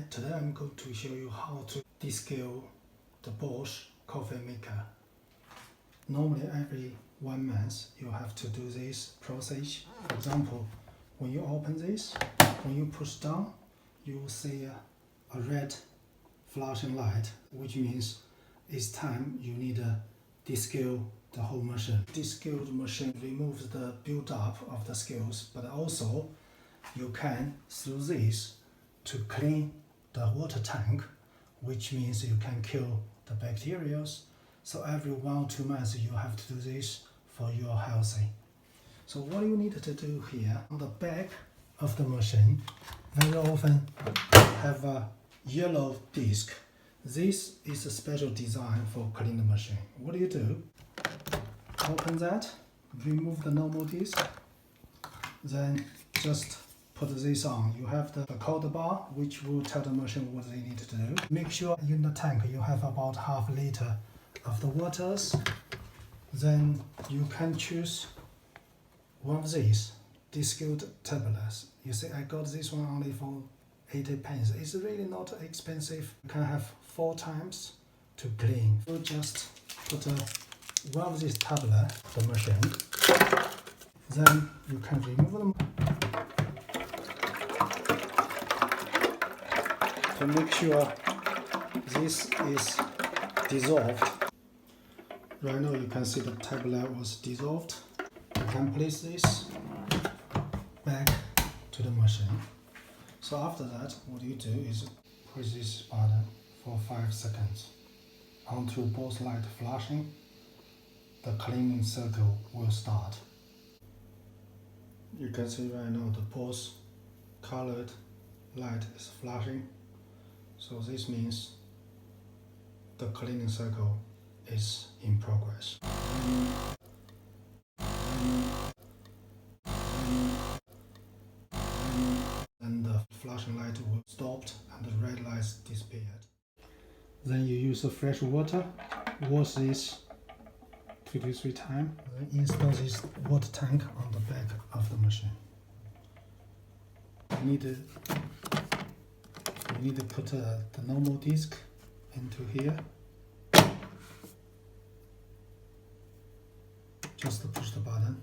Today I'm going to show you how to descale the Bosch coffee maker. Normally every 1 month you have to do this process. For example, when you open this, when you push down, you will see a red flashing light, which means it's time you need to descale the whole machine. Descaled machine removes the build-up of the scales, but also you can, through this, to clean the water tank, which means you can kill the bacteria. So every 1 or 2 months you have to do this for your healthy. So what you need to do here, on the back of the machine, very often have a yellow disc. This is a special design for cleaning the machine. What do? Open that, remove the normal disc, then just put this on. You have the code bar, which will tell the machine what they need to do. Make sure in the tank you have about half a liter of the waters. Then you can choose one of these descaled tablets. You see, I got this one only for 80 pence. It's really not expensive. You can have 4 times to clean. You just put one of these tablets in the machine. Then you can remove them. To make sure this is dissolved. Right now you can see the tablet was dissolved. You can place this back to the machine. So after that, what you do is push this button for 5 seconds until both lights flashing. The cleaning circle will start. You can see right now the both colored light is flashing. So this means the cleaning circle is in progress. And the flashing light will stop and the red lights disappeared. Then you use the fresh water, wash this 2 to 3 times, then install this water tank on the back of the machine. You need to put the normal disc into here. Just push the button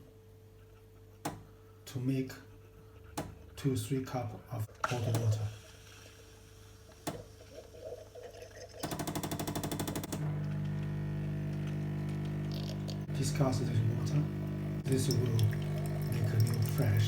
to make 2-3 cups of bottled water. Discard this water. This will make a new fresh